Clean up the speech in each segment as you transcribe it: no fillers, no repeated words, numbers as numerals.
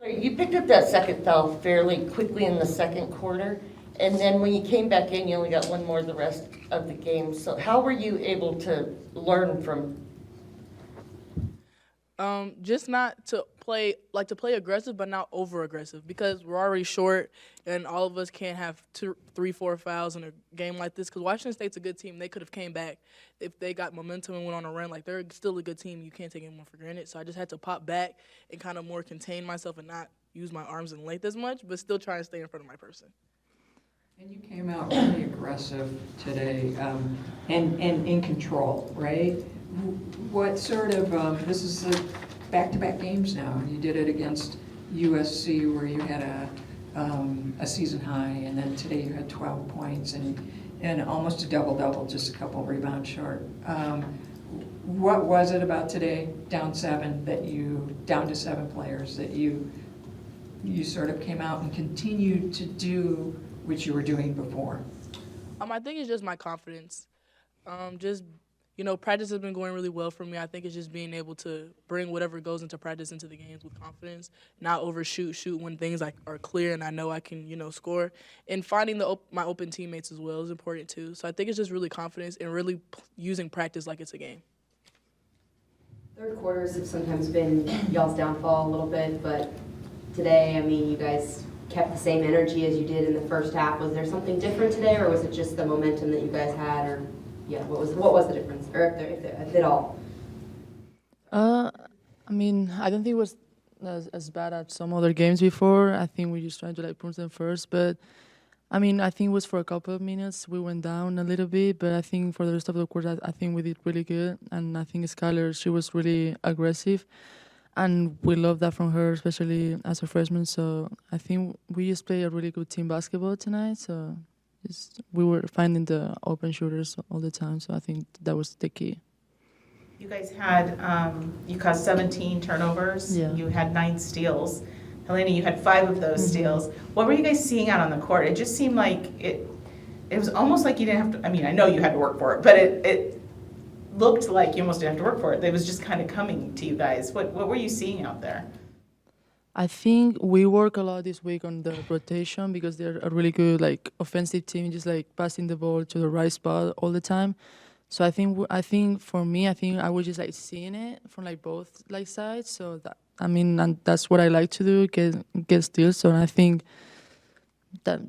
You picked up that second foul fairly quickly in the second quarter, and then when you came back in, you only got one more the rest of the game. So how were you able to learn from? Just not to play aggressive, but not over aggressive because we're already short, and all of us can't have 2, 3, 4 fouls in a game like this. Because Washington State's a good team; they could have came back if they got momentum and went on a run. Like they're still a good team; you can't take anyone for granted. So I just had to pop back and kind of more contain myself and not use my arms and length as much, but still try and stay in front of my person. And you came out really aggressive today, and in control, right? What sort of, this is the back-to-back games now. You did it against USC where you had a season high, and then today you had 12 points and almost a double-double, just a couple rebounds short. What was it about today, down to 7 players, that you sort of came out and continued to do what you were doing before? I think it's just my confidence. Practice has been going really well for me. I think it's just being able to bring whatever goes into practice into the games with confidence, not shoot when things are clear and I know I can, score. And finding my open teammates as well is important too. So I think it's just really confidence and really using practice like it's a game. Third quarters have sometimes been y'all's downfall a little bit, but today, you guys kept the same energy as you did in the first half. Was there something different today, or was it just the momentum that you guys had, or what was the difference, or if at all? I don't think it was as bad as some other games before. I think we just tried to push them first, but I think it was for a couple of minutes we went down a little bit, but I think for the rest of the quarter I think we did really good, and I think Skylar, she was really aggressive, and we love that from her, especially as a freshman. So I think we just played a really good team basketball tonight. So we were finding the open shooters all the time. So I think that was the key. You guys had, you caused 17 turnovers. Yeah. You had 9 steals. Helena, you had 5 of those steals. What were you guys seeing out on the court? It just seemed like it was almost like you didn't have to, I know you had to work for it, but it looked like you almost didn't have to work for it. It was just kind of coming to you guys. What were you seeing out there? I think we work a lot this week on the rotation because they're a really good offensive team, just passing the ball to the right spot all the time. So I think for me, I was just seeing it from both sides. So that, and that's what I like to do, get steals. So I think that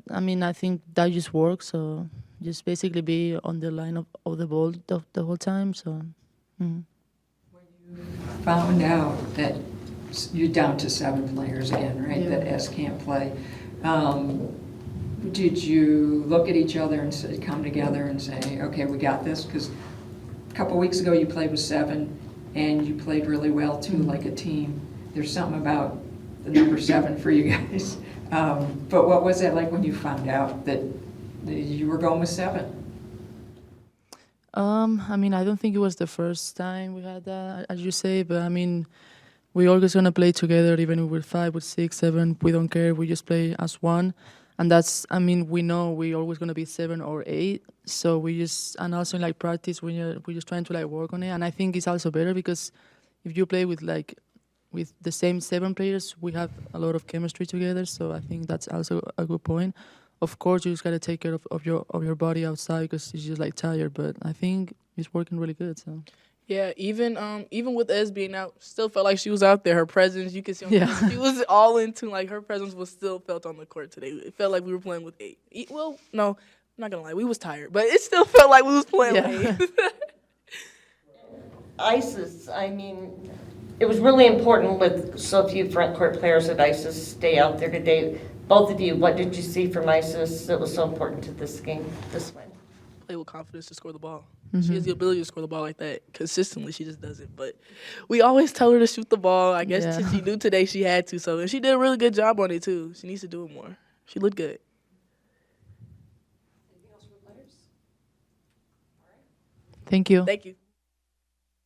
just works. So just basically be on the line of the ball the whole time. So. When you found out that you're down to 7 players again, right? Yeah. That S can't play. Did you look at each other and come together and say, okay, we got this? Because a couple weeks ago you played with 7 and you played really well too, like a team. There's something about the number 7 for you guys. But what was that like when you found out that you were going with 7? I don't think it was the first time we had that, as you say, but we're always gonna play together, even if we're 5, with 6, 7. We don't care. We just play as one, and that's. We know we're always gonna be 7 or 8. So we just, and also in practice, we're just trying to work on it. And I think it's also better because if you play with the same 7 players, we have a lot of chemistry together. So I think that's also a good point. Of course, you just gotta take care of your body outside because it's just tired. But I think it's working really good. So. Yeah, even with Ez being out, still felt like she was out there. Her presence, you could see, she was all into her presence was still felt on the court today. It felt like we were playing with 8. Well, no, I'm not gonna lie, we was tired, but it still felt like we was playing with 8. ISIS, it was really important with so few front court players at ISIS stay out there today. Both of you, what did you see from ISIS that was so important to this game, this win? Play with confidence to score the ball. She has the ability to score the ball like that consistently. She just doesn't. But we always tell her to shoot the ball. I guess she knew today she had to. So and she did a really good job on it too. She needs to do it more. She looked good. Anything else from the players? All right. Thank you. Thank you.